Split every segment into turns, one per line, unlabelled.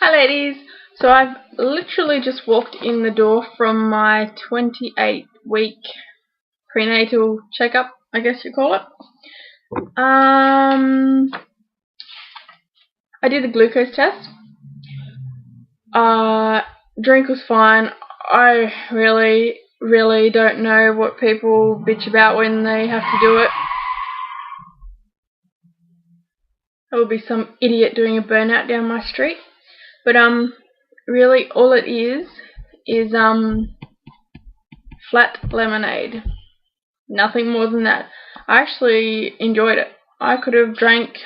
Hi ladies, so I've literally just walked in the door from my 28-week prenatal checkup, I guess you call it. I did a glucose test. Drink was fine. I really don't know what people bitch about when they have to do it. There will be some idiot doing a burnout down my street. But really all it is flat lemonade. Nothing more than that. I actually enjoyed it. I could have drank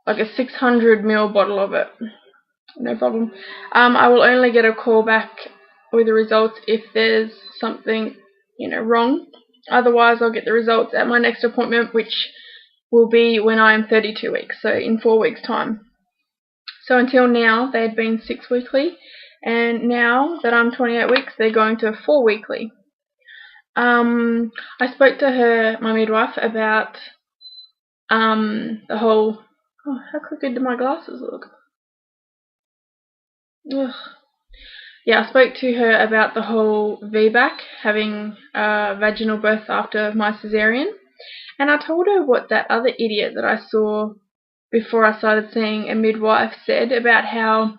like a 600ml bottle of it. No problem. I will only get a call back with the results if there's something, wrong. Otherwise, I'll get the results at my next appointment, which will be when I'm 32 weeks, so in 4 weeks' time. So until now, they had been 6 weekly, and now that I'm 28 weeks, they're going to 4 weekly. I spoke to my midwife, about the whole. Oh, how crooked do my glasses look? Ugh. Yeah, I spoke to her about the whole VBAC, having a vaginal birth after my cesarean, and I told her what that other idiot that I saw before I started seeing a midwife said about how,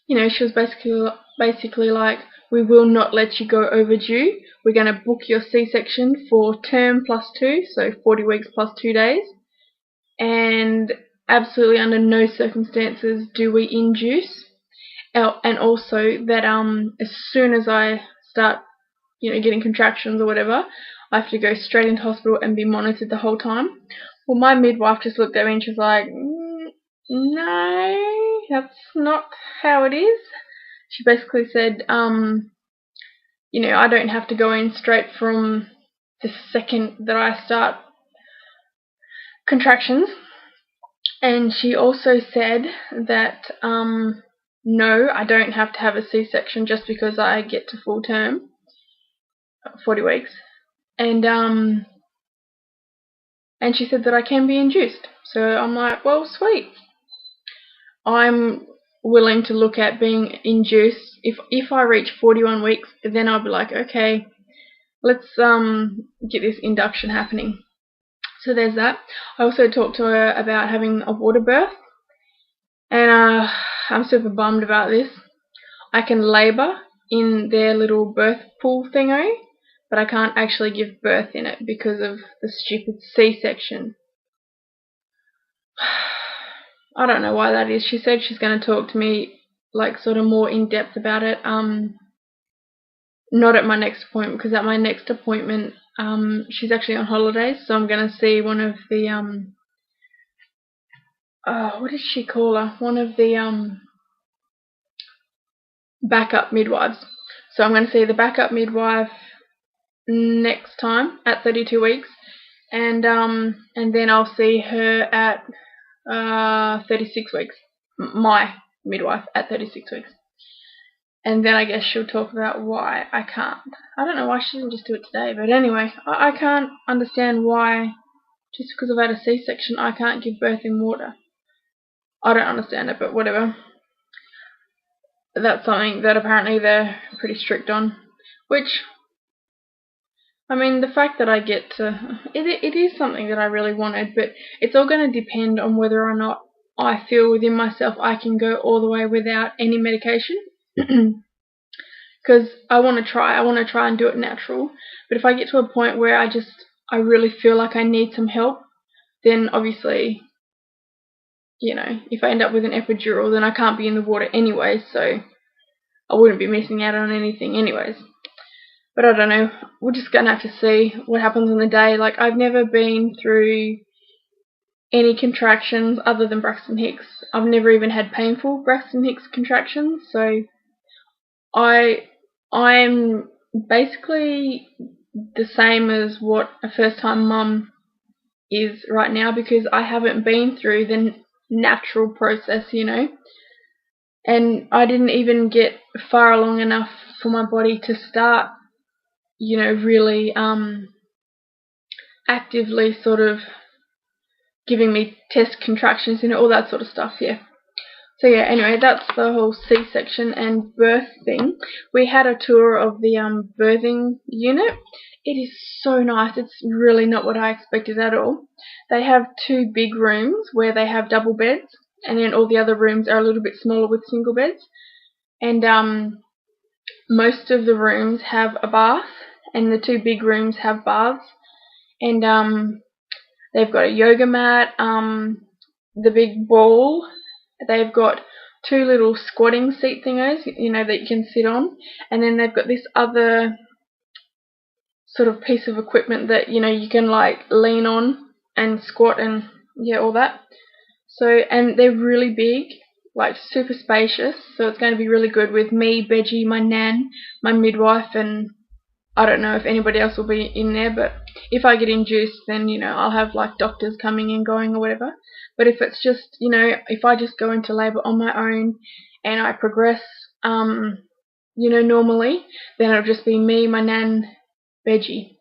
she was basically like, we will not let you go overdue. We're going to book your C-section for term +2, so 40 weeks +2 days, and absolutely under no circumstances do we induce. And also that as soon as I start, getting contractions or whatever, I have to go straight into hospital and be monitored the whole time. Well, my midwife just looked at me and she was like, no, that's not how it is. She basically said, I don't have to go in straight from the second that I start contractions. And she also said that, no, I don't have to have a C-section just because I get to full term, 40 weeks. And she said that I can be induced. So I'm like, well, sweet. I'm willing to look at being induced. If I reach 41 weeks, then I'll be like, okay, let's get this induction happening. So there's that. I also talked to her about having a water birth, and I'm super bummed about this. I can labour in their little birth pool thingo, but I can't actually give birth in it because of the stupid C-section. I don't know why that is. She said she's going to talk to me like sort of more in depth about it. Not at my next appointment, because at my next appointment, she's actually on holidays, so I'm going to see one of the what did she call her? One of the backup midwives. So I'm going to see the backup midwife next time at 32 weeks, and then I'll see her at 36 weeks. My midwife at 36 weeks. And then I guess she'll talk about why I can't. I don't know why she didn't just do it today, but anyway, I can't understand why, just because I've had a C-section, I can't give birth in water. I don't understand it, but whatever. That's something that apparently they're pretty strict on. Which, I mean, the fact that I get to... It is something that I really wanted, but it's all going to depend on whether or not I feel within myself I can go all the way without any medication. Because I want to try and do it natural. But if I get to a point where I really feel like I need some help, then obviously, if I end up with an epidural, then I can't be in the water anyway, so I wouldn't be missing out on anything anyways. But I don't know, we're just going to have to see what happens on the day. Like, I've never been through any contractions other than Braxton Hicks. I've never even had painful Braxton Hicks contractions, so I'm basically the same as what a first-time mum is right now, because I haven't been through the natural process, and I didn't even get far along enough for my body to start, really actively sort of giving me test contractions, all that sort of stuff, yeah. So yeah, anyway, that's the whole C-section and birth thing. We had a tour of the birthing unit. It is so nice. It's really not what I expected at all. They have 2 big rooms where they have double beds, and then all the other rooms are a little bit smaller with single beds. And most of the rooms have a bath, and the 2 big rooms have baths. And they've got a yoga mat, the big ball. They've got 2 little squatting seat thingos, that you can sit on, and then they've got this other sort of piece of equipment that you can like lean on and squat and all that. So, and they're really big, like super spacious. So it's going to be really good with me, Begie, my nan, my midwife, and I don't know if anybody else will be in there, but if I get induced, then I'll have like doctors coming and going or whatever. But if it's just if I just go into labour on my own and I progress normally, then it'll just be me, my nan, Begie,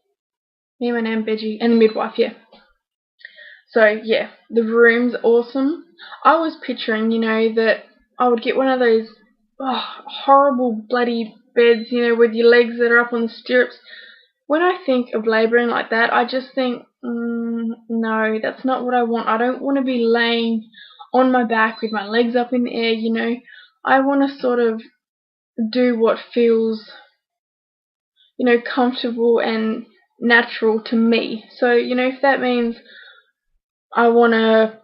and the midwife, yeah. So yeah, the room's awesome. I was picturing that I would get one of those horrible bloody beds, with your legs that are up on the stirrups. When I think of labouring like that, I just think, no, that's not what I want. I don't want to be laying on my back with my legs up in the air, I want to sort of do what feels, comfortable and natural to me. So, if that means I want to,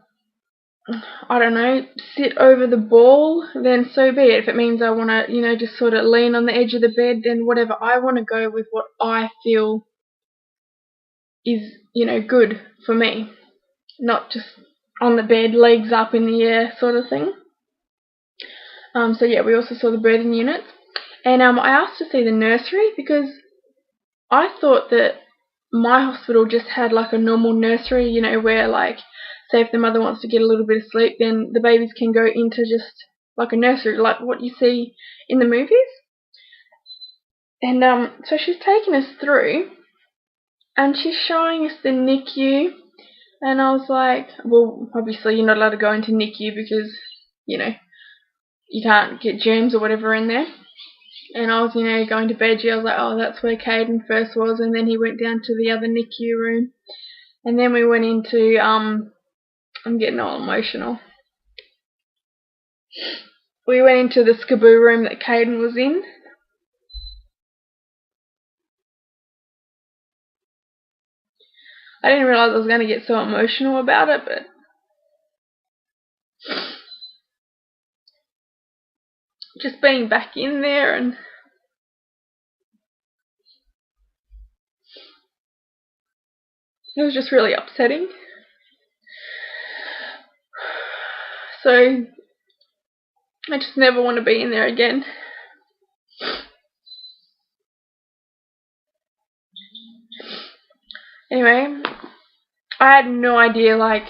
I don't know, sit over the ball, then so be it. If it means I want to, just sort of lean on the edge of the bed, then whatever. I want to go with what I feel is, good for me. Not just on the bed, legs up in the air sort of thing. So yeah, we also saw the birthing units. And I asked to see the nursery because I thought that my hospital just had like a normal nursery, where like, say if the mother wants to get a little bit of sleep, then the babies can go into just like a nursery, like what you see in the movies. And so she's taken us through, and she's showing us the NICU, and I was like, well, obviously you're not allowed to go into NICU because, you can't get germs or whatever in there. And I was, going to bed. I was like, oh, that's where Caden first was, and then he went down to the other NICU room. And then we went into, I'm getting all emotional. We went into the skaboo room that Caden was in. I didn't realise I was going to get so emotional about it, but just being back in there, and it was just really upsetting. So I just never want to be in there again. Anyway, I had no idea that,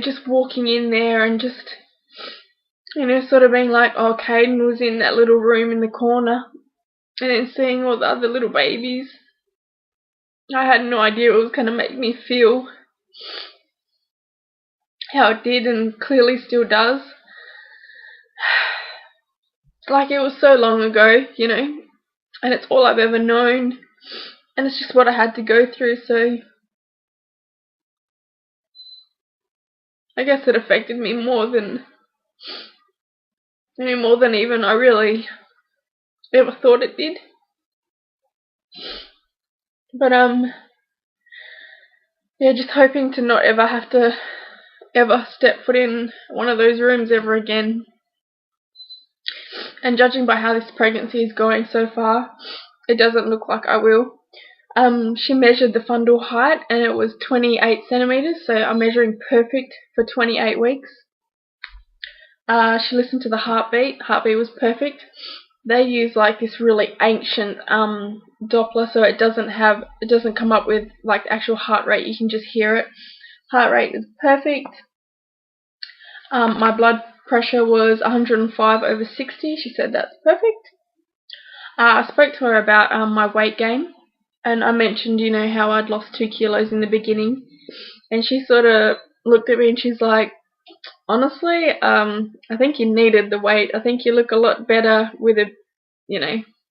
just walking in there and just, sort of being like, oh, Caden was in that little room in the corner, and then seeing all the other little babies. I had no idea it was going to make me feel how it did, and clearly still does. Like, it was so long ago, and it's all I've ever known, and it's just what I had to go through, so I guess it affected me more than even I really ever thought it did. But yeah, just hoping to not ever have to step foot in one of those rooms ever again. And judging by how this pregnancy is going so far, it doesn't look like I will. She measured the fundal height, and it was 28 centimeters, so I'm measuring perfect for 28 weeks. She listened to the heartbeat. Heartbeat was perfect. They use like this really ancient Doppler, so it doesn't come up with like the actual heart rate. You can just hear it. Heart rate is perfect. My blood pressure was 105/60. She said that's perfect. I spoke to her about my weight gain, and I mentioned, you know, how I'd lost 2 kilos in the beginning, and she sort of looked at me and she's like, honestly, I think you needed the weight. I think you look a lot better with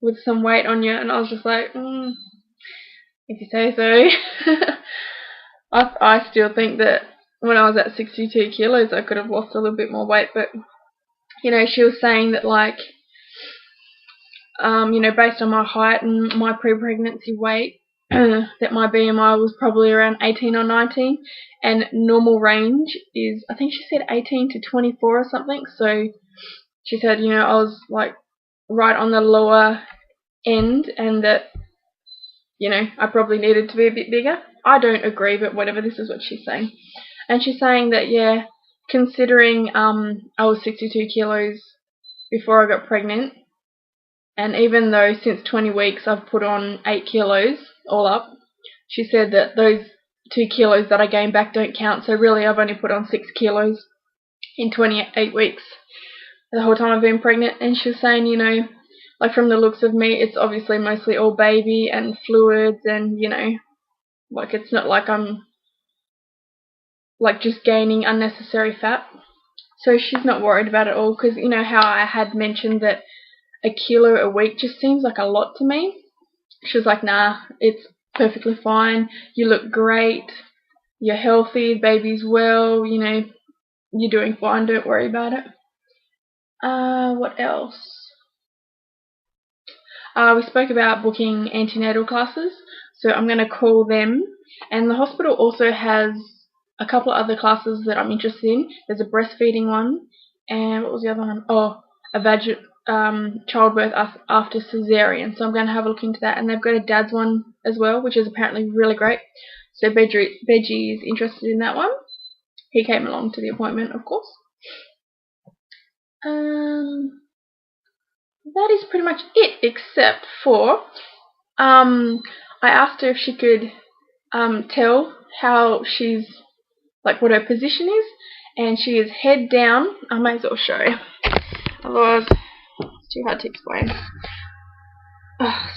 with some weight on you. And I was just like, if you say so. I still think that when I was at 62 kilos, I could have lost a little bit more weight, but you know, she was saying that like, you know, based on my height and my pre-pregnancy weight, that my BMI was probably around 18 or 19, and normal range is, I think she said 18 to 24 or something. So she said, you know, I was like right on the lower end, and that, you know, I probably needed to be a bit bigger. I don't agree, but whatever, this is what she's saying. And she's saying that, yeah, considering I was 62 kilos before I got pregnant, and even though since 20 weeks I've put on 8 kilos all up, she said that those 2 kilos that I gained back don't count, so really I've only put on 6 kilos in 28 weeks, the whole time I've been pregnant. And she was saying, you know, like from the looks of me, it's obviously mostly all baby and fluids, and, you know, like it's not like I'm like just gaining unnecessary fat. So she's not worried about it all, because you know how I had mentioned that a kilo a week just seems like a lot to me. She was like, nah, it's perfectly fine. You look great. You're healthy. Baby's well. You know, you're doing fine. Don't worry about it. What else? We spoke about booking antenatal classes, so I'm going to call them. And the hospital also has a couple of other classes that I'm interested in. There's a breastfeeding one, and what was the other one? Oh, a childbirth after cesarean. So I'm going to have a look into that. And they've got a dad's one as well, which is apparently really great. So Benji is interested in that one. He came along to the appointment, of course. That is pretty much it, except for I asked her if she could tell how she's, like, what her position is, and she is head down. I may as well show you, otherwise it's too hard to explain.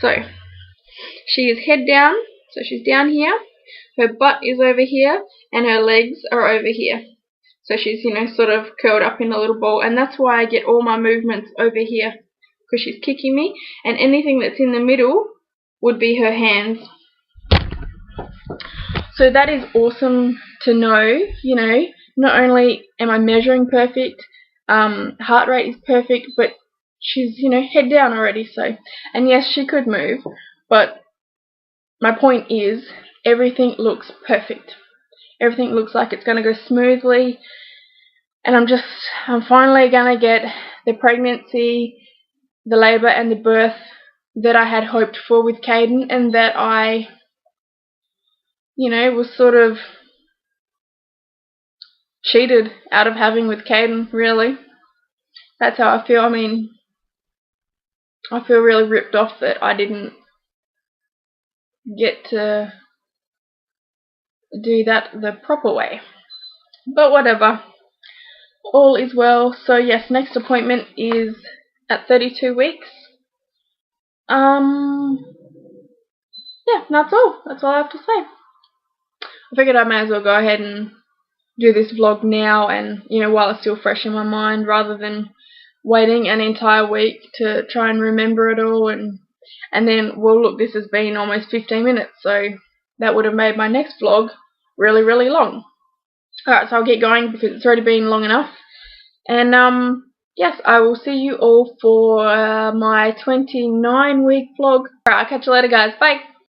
So she is head down, so she's down here, her butt is over here, and her legs are over here. So she's, you know, sort of curled up in a little ball, and that's why I get all my movements over here, because she's kicking me, and anything that's in the middle would be her hands. So that is awesome to know, you know, not only am I measuring perfect, heart rate is perfect, but she's, you know, head down already. So, and yes, she could move, but my point is everything looks perfect. Everything looks like it's going to go smoothly, and I'm finally going to get the pregnancy, the labour and the birth that I had hoped for with Caden, and that I, you know, was sort of cheated out of having with Caden, really. That's how I feel. I mean, I feel really ripped off that I didn't get to do that the proper way. But whatever. All is well. So yes, next appointment is at 32 weeks. Yeah, that's all. That's all I have to say. I figured I may as well go ahead and do this vlog now, and, you know, while it's still fresh in my mind, rather than waiting an entire week to try and remember it all, and then, well, look, this has been almost 15 minutes, so that would have made my next vlog really, really long. Alright, so I'll get going because it's already been long enough. And yes, I will see you all for my 29-week vlog. Alright, I'll catch you later, guys. Bye!